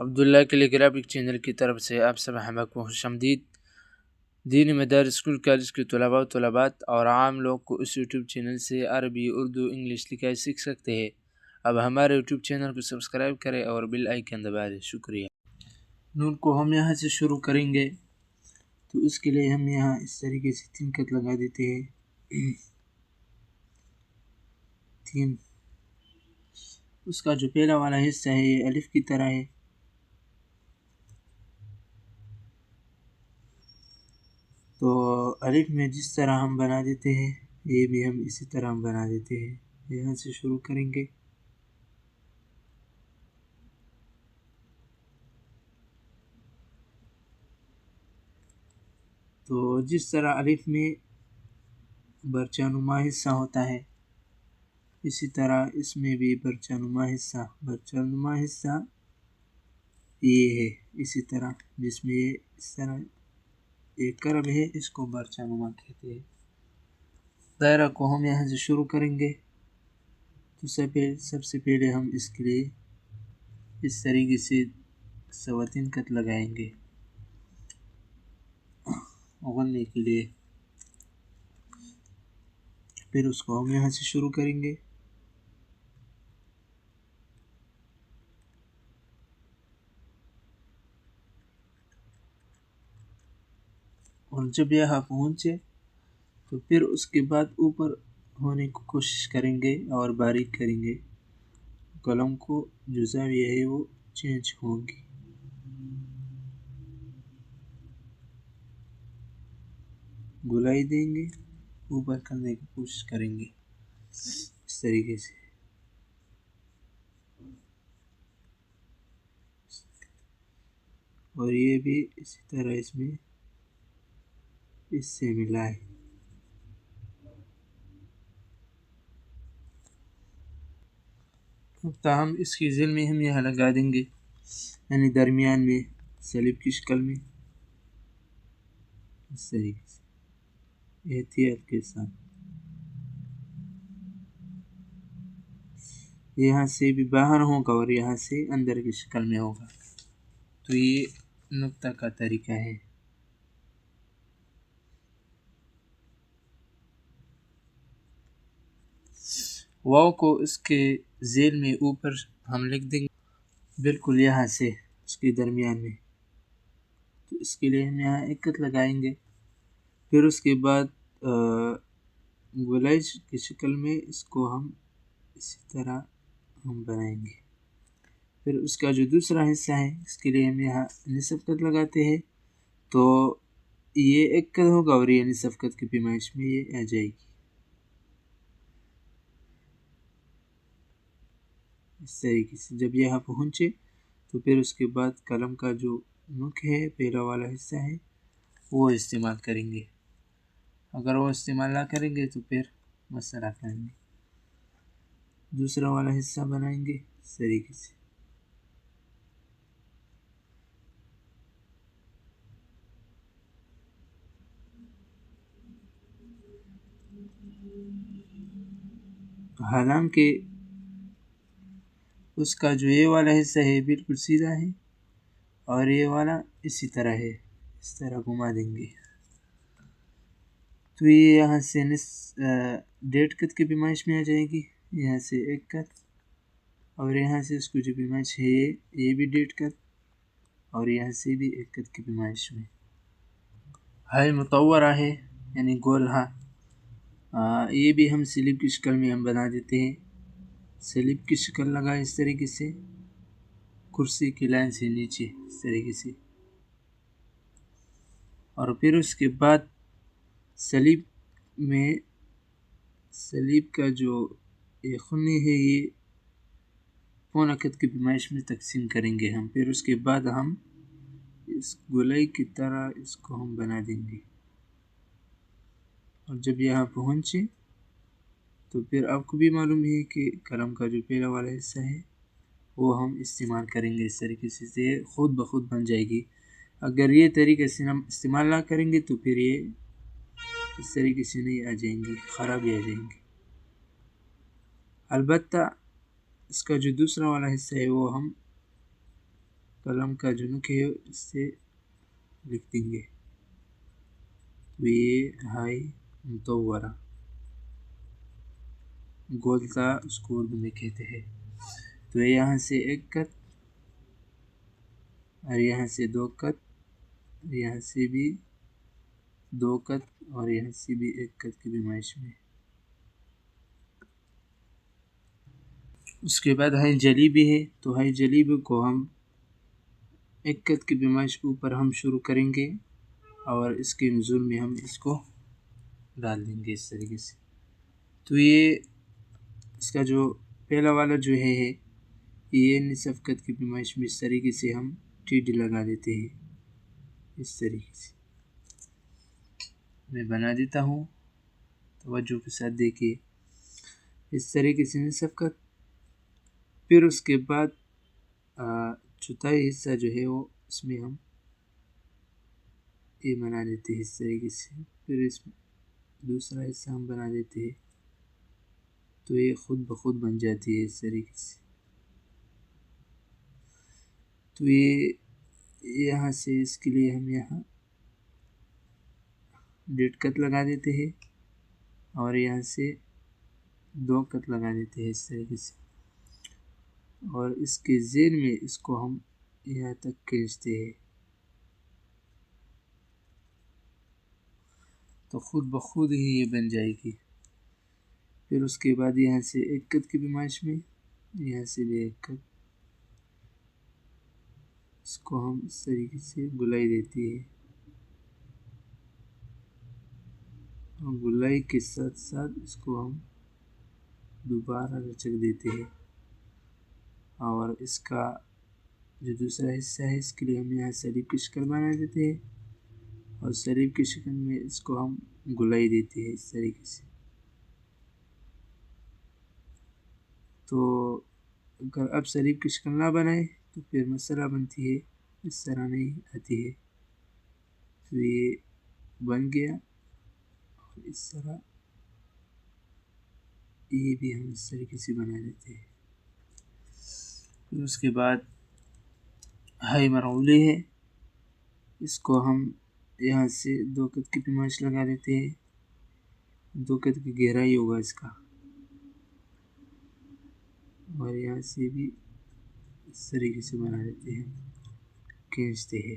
عبداللہ کیلی graphic channel کی طرف سے آپ سب احباب کو خوش آمدید۔ دینی مدارس، اسکول کالج کے طلباء و طلبات اور عام لوگ کو اس یوٹیوب چینل سے عربی، اردو، انگلش لکھائی سیکھ سکتے ہیں۔ اب ہمارے یوٹیوب چینل کو سبسکرائب کریں اور بیل آئیکن دبا دیں۔ شکریہ۔ نون کو ہم یہاں سے شروع کریں گے، تو اس کے لیے ہم یہاں اس طریقے سے 3 خط لگا دیتے ہیں۔ 3 اس کا جو پہلا والا حصہ ہے یہ الف کی طرح ہے، تو الف میں جس طرح ہم بنا دیتے ہیں یہ بھی ہم اسی طرح ہم بنا دیتے ہیں۔ یہاں سے شروع کریں گے، تو جس طرح الف میں برچہ نما حصہ ہوتا ہے اسی طرح اس میں بھی برچہ نما حصہ یہ ہے، اسی طرح جس میں یہ اس طرح ایک کرب ہے، اس کو برچہ نما کہتے ہیں۔ دائرہ کو ہم یہاں سے شروع کریں گے، تو سب سے پہلے ہم اس کے لیے اس طریقے سے 3 خط لگائیں گے اگلنے کے لیے، پھر اس کو ہم یہاں سے شروع کریں گے، اور جب یہاں پہنچے تو پھر اس کے بعد اوپر ہونے کی کوشش کریں گے اور باریک کریں گے، قلم کو جو زاویہ ہے وہ چینج ہوگی۔ گلائی دیں گے، اوپر کرنے کی کوشش کریں گے اس طریقے سے، اور یہ بھی اسی طرح اس میں اس سے ملائے۔ تاہم اس کی ذیل میں ہم یہاں لگا دیں گے، یعنی درمیان میں سلیب کی شکل میں اس طریقے سے احتیاط کے ساتھ۔ یہاں سے بھی باہر ہوگا اور یہاں سے اندر کی شکل میں ہوگا، تو یہ نقطہ کا طریقہ ہے۔ واو کو اس کے ذیل میں اوپر ہم لکھ دیں گے، بالکل یہاں سے اس کے درمیان میں، تو اس کے لیے ہم یہاں 1 خط لگائیں گے، پھر اس کے بعد گولائی کی شکل میں اس کو ہم اسی طرح ہم بنائیں گے۔ پھر اس کا جو دوسرا حصہ ہے اس کے لیے ہم یہاں نصف خط لگاتے ہیں، تو یہ 1 خط ہوگا اور یہ نصف خط کی پیمائش میں یہ آ جائے گی اس طریقے سے۔ جب یہاں پہنچے تو پھر اس کے بعد قلم کا جو نوک ہے، پہلا والا حصہ ہے، وہ استعمال کریں گے۔ اگر وہ استعمال نہ کریں گے تو پھر مسئلہ کریں گے۔ دوسرا والا حصہ بنائیں گے اس طریقے سے۔ حالانکہ اس کا جو یہ والا حصہ ہے بالکل سیدھا ہے اور یہ والا اسی طرح ہے، اس طرح گھما دیں گے، تو یہ یہاں سے 1.5 خط کی پیمائش میں آ جائے گی، یہاں سے 1 خط، اور یہاں سے اس کو جو پیمائش ہے یہ بھی 1.5 خط، اور یہاں سے بھی 1 خط کی پیمائش میں۔ ہائی مطورہ ہے یعنی گول ہاں، یہ بھی ہم سلیب کی شکل میں ہم بنا دیتے ہیں۔ سلیب کی شکل لگا اس طریقے سے، کرسی کی لائن سے نیچے اس طریقے سے، اور پھر اس کے بعد سلیب کا جو یہ خنی ہے یہ 1.25 خط کی پیمائش میں تقسیم کریں گے ہم، پھر اس کے بعد ہم اس گولائی کی طرح اس کو ہم بنا دیں گے، اور جب یہاں پہنچے تو پھر آپ کو بھی معلوم ہے کہ قلم کا جو پہلا والا حصہ ہے وہ ہم استعمال کریں گے اس طریقے سے، خود بخود بن جائے گی۔ اگر یہ طریقے سے ہم استعمال نہ کریں گے تو پھر یہ اس طریقے سے نہیں آ جائیں گی، خرابی آ جائیں گی۔ البتہ اس کا جو دوسرا والا حصہ ہے وہ ہم قلم کا جو نوک ہے اس سے لکھ دیں گے. تو یہ ہائی متورہ گول تھا، اس کو اردو میں کہتے ہیں. تو یہاں سے ایک خط اور یہاں سے دو خط، یہاں سے بھی دو خط اور یہاں سے بھی ایک خط کی پیمائش میں. اس کے بعد ہائی جلی بھی ہے. تو ہائی جلی بھی کو ہم ایک خط کی پیمائش کے اوپر ہم شروع کریں گے اور اس کے نزول میں ہم اس کو ڈال دیں گے اس طریقے سے. تو یہ اس کا جو پہلا والا جو ہے یہ نصف خط کی پیمائش میں اس طریقے سے ہم ٹی ڈی لگا دیتے ہیں. اس طریقے سے میں بنا دیتا ہوں، توجہ کے ساتھ دیکھیے. اس طریقے سے نصف خط. پھر اس کے بعد چوتھائی حصہ جو ہے وہ اس میں ہم یہ بنا دیتے ہیں اس طریقے سے. پھر اس میں دوسرا حصہ ہم بنا دیتے ہیں تو یہ خود بخود بن جاتی ہے اس طریقے سے. تو یہ یہاں سے اس کے لیے ہم یہاں ڈیڑھ خط لگا دیتے ہیں اور یہاں سے دو خط لگا دیتے ہیں اس طریقے سے. اور اس کے ذیل میں اس کو ہم یہاں تک کھینچتے ہیں تو خود بخود ہی یہ بن جائے گی. پھر اس کے بعد یہاں سے ایک خط کی پیمائش میں، یہاں سے بھی ایک خط، اس کو ہم اس طریقے سے گلائی دیتی ہے اور گلائی کے ساتھ ساتھ اس کو ہم دوبارہ رچک دیتے ہیں. اور اس کا جو دوسرا حصہ ہے اس کے لیے ہم یہاں سلیب کی شکل بنا دیتے ہیں اور سلیب کی شکل میں اس کو ہم گلائی دیتے ہیں اس طریقے سے. تو اگر اب سلیب کی شکل نہ بنائے تو پھر مسئلہ بنتی ہے، اس طرح نہیں آتی ہے. تو یہ بن گیا اور اس طرح یہ بھی ہم اس طریقے سے بنا دیتے ہیں. پھر اس کے بعد ہائی مرعولی ہے، اس کو ہم یہاں سے دو خط کی پیمائش لگا دیتے ہیں. دو خط کی گہرائی ہوگا اس کا اور یہاں سے بھی اس طریقے سے بنا دیتے ہیں، کھینچتے ہیں.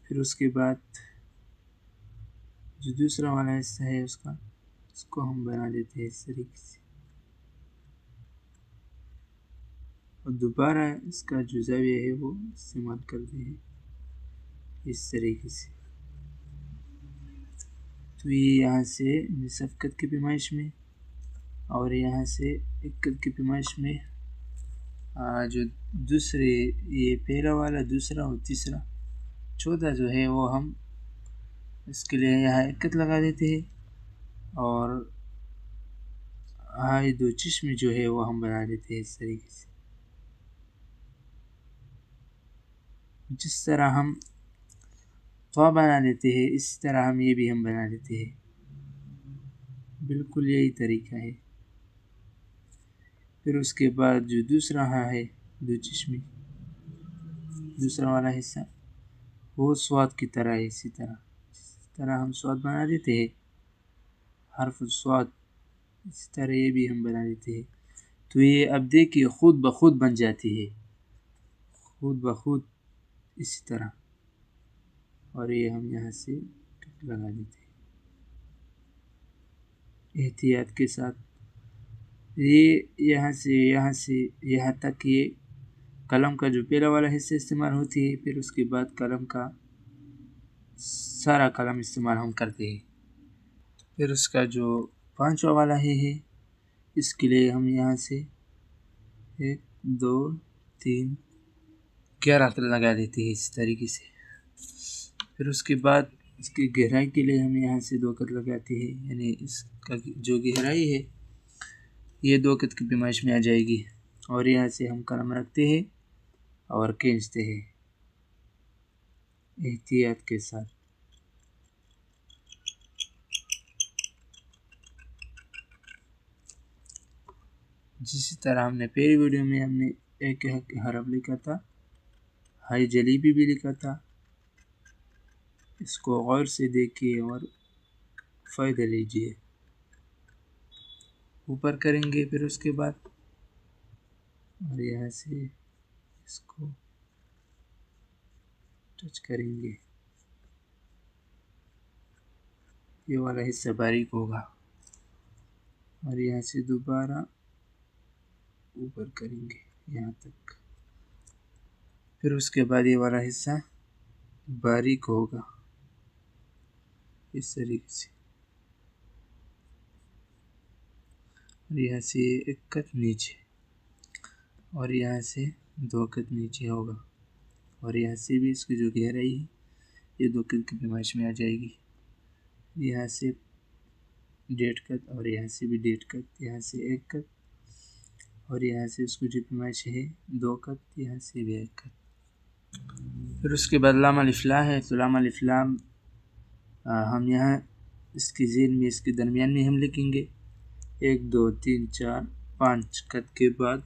پھر اس کے بعد جو دوسرا والا حصہ ہے اس کو ہم بنا دیتے ہیں اس طریقے سے اور دوبارہ اس کا جو زاویہ ہے وہ استعمال کرتے ہیں اس طریقے سے. تو یہ یہاں سے نصف خط کی پیمائش میں اور یہاں سے ایک خط کی پیمائش میں جو دوسرے یہ پہلا والا، دوسرا اور تیسرا، چوتھا جو ہے وہ ہم اس کے لیے یہاں ایک خط لگا دیتے ہیں اور ہائی دو چشم جو ہے وہ ہم بنا دیتے ہیں اس طریقے سے. جس طرح ہم تو بنا دیتے ہیں اسی طرح ہم یہ بھی ہم بنا دیتے ہیں. بالکل یہی طریقہ ہے. پھر اس کے بعد جو دوسرا ہے دو چشمی، دوسرا والا حصہ وہ سواد کی طرح ہے. اسی طرح ہم سواد بنا دیتے ہیں، حرف سواد، اسی طرح یہ بھی ہم بنا دیتے ہیں. تو یہ اب دیکھیے خود بخود بن جاتی ہے، خود بخود اسی طرح. اور یہ ہم یہاں سے لگا دیتے ہیں احتیاط کے ساتھ. یہ یہاں سے یہاں تک یہ قلم کا جو پہلا والا حصہ استعمال ہوتی ہے. پھر اس کے بعد قلم کا سارا قلم استعمال ہم کرتے ہیں. پھر اس کا جو پانچواں والا ہے اس کے لیے ہم یہاں سے 1 2 3 11 خط لگا دیتے ہیں اس طریقے سے. پھر اس کے بعد اس کی گہرائی کے لیے ہم یہاں سے 2 خط لگاتے ہیں، یعنی اس کا جو گہرائی ہے یہ 2 خط کی پیمائش میں آ جائے گی. اور یہاں سے ہم قلم رکھتے ہیں اور کھینچتے ہیں احتیاط کے ساتھ. جسی طرح ہم نے پہلی ویڈیو میں ہم نے ایک حرف لکھا تھا، ہائی جلیبی بھی لکھا تھا، اس کو غور سے دیکھیے اور فائدہ لیجیے. اوپر کریں گے، پھر اس کے بعد اور یہاں سے اس کو ٹچ کریں گے، یہ والا حصہ باریک ہوگا، اور یہاں سے دوبارہ اوپر کریں گے یہاں تک، پھر اس کے بعد یہ والا حصہ باریک ہوگا اس طریقے سے، اور یہاں سے ایک کت نیچے، اور یہاں سے 2 کت نیچے ہوگا، اور یہاں سے بھی اس کی جو گہرائی ہے یہ 2 کت کی پیمائش میں آ جائے گی. یہاں سے 1.5 کت، اور یہاں سے بھی 1.5 کت، یہاں سے 1 کت، اور یہاں سے اس کو جو پیمائش ہے 2 کت، یہاں سے بھی 1 کت. پھر اس کے بعد لام الف لا ہے، تو لام الف لام ہم یہاں اس کی ذیل میں، اس کے درمیان میں ہم لکھیں گے 1 2 3 4 5 کت کے بعد،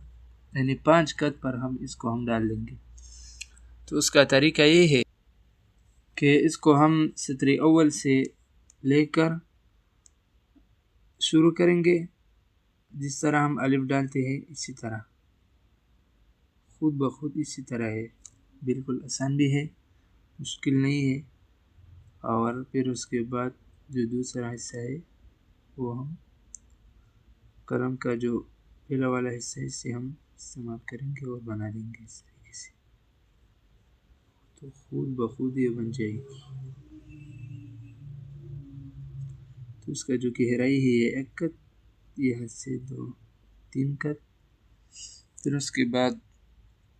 یعنی 5 کت پر اس کو ہم ڈال دیں گے. تو اس کا طریقہ یہ ہے کہ اس کو ہم سطر اول سے لے کر شروع کریں گے، جس طرح ہم الف ڈالتے ہیں اسی طرح، خود بخود اسی طرح ہے، بالکل آسان بھی ہے، مشکل نہیں ہے. اور پھر اس کے بعد جو دوسرا حصہ ہے وہ ہم قلم کا جو پہلا والا حصہ ہے اسے ہم استعمال کریں گے اور بنا دیں گے اس طریقے سے، تو خود بخود یہ بن جائے گی. تو اس کا جو گہرائی ہے یہ 1 کت، یہاں سے 2 3 کت. پھر اس کے بعد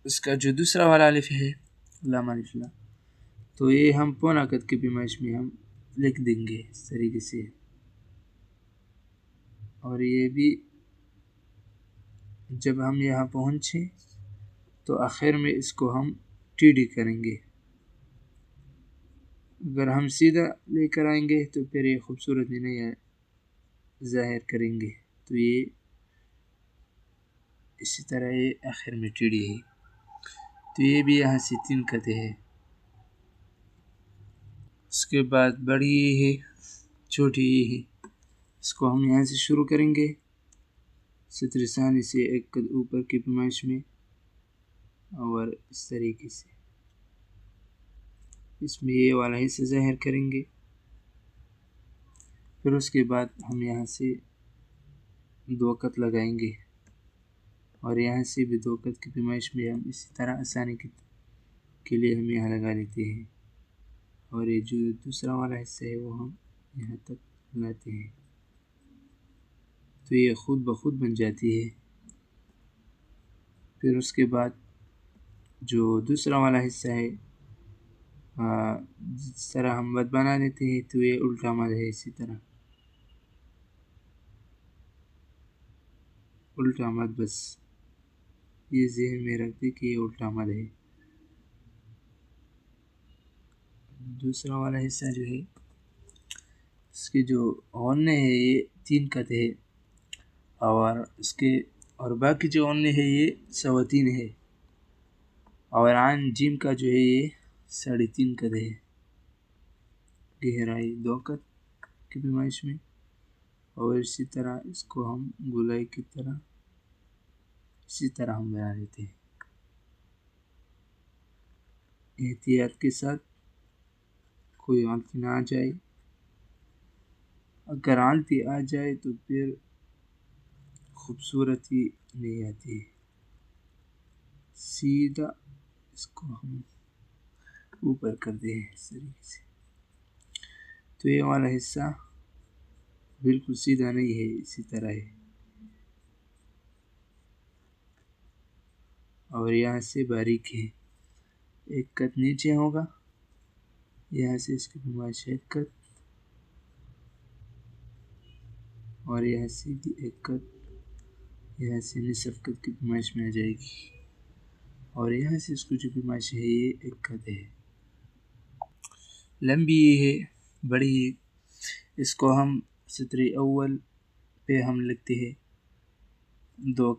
اس کا جو دوسرا والا الف ہے لام الف لا، تو یہ ہم پونا کت کی پیمائش میں ہم لکھ دیں گے اس طریقے سے، اور یہ بھی جب ہم یہاں پہنچیں تو آخر میں اس کو ہم ٹی ڈی کریں گے. اگر ہم سیدھا لے کر آئیں گے تو پھر یہ خوبصورت نہیں ظاہر کریں گے، تو یہ اسی طرح یہ آخر میں ٹی ڈی ہے. تو یہ بھی یہاں سے 3 کتیں ہے. اس کے بعد بڑی یہ ہے، چھوٹی یہ ہے، اس کو ہم یہاں سے شروع کریں گے سطر ثانی سے 1 کت اوپر کی پیمائش میں، اور اس طریقے سے اس میں یہ والا حصہ ظاہر کریں گے. پھر اس کے بعد ہم یہاں سے 2 کت لگائیں گے، اور یہاں سے بھی 2 کت کی پیمائش میں ہم اسی طرح آسانی کے لیے ہم یہاں لگا لیتے ہیں، اور یہ جو دوسرا والا حصہ ہے وہ ہم یہاں تک لاتے ہیں، تو یہ خود بخود بن جاتی ہے. پھر اس کے بعد جو دوسرا والا حصہ ہے جس طرح ہم مد بنا لیتے ہیں، تو یہ الٹا مد ہے، اسی طرح الٹا مد، بس یہ ذہن میں رکھ دے کہ یہ الٹا مد ہے. دوسرا والا حصہ جو ہے اس کے جو غنّے ہے یہ 3 کت ہے، اور باقی جو غنّے ہے یہ 3.25 ہے، اور عین جیم کا جو ہے یہ 3.5 کت ہے، گہرائی 2 کت کی پیمائش میں. اور اسی طرح اس کو ہم گولائی کی طرح اسی طرح ہم بنا دیتے ہیں، احتیاط کے ساتھ کوئی غلطی نہ آ جائے. اگر غلطی آ جائے تو پھر خوبصورتی نہیں آتی ہے. سیدھا اس کو ہم اوپر کر دیں اس طریقے سے، تو یہ والا حصہ بالکل سیدھا نہیں ہے، اسی طرح ہے، اور یہاں سے باریک ہے. 1 کت نیچے ہوگا، یہاں سے اس کی پیمائش 1 کت، اور یہاں سے بھی 1 کت، یہاں سے نصف کت کی پیمائش میں آ جائے گی، اور یہاں سے اس کو جو پیمائش ہے یہ 1 کت ہے. لمبی یہ ہے، بڑی ہے، اس کو ہم سطر اول پہ ہم لکھتے ہیں 2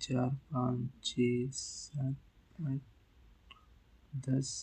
4, 5, 6, 7, 8, 10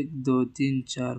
1, 2, 3, 4,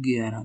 11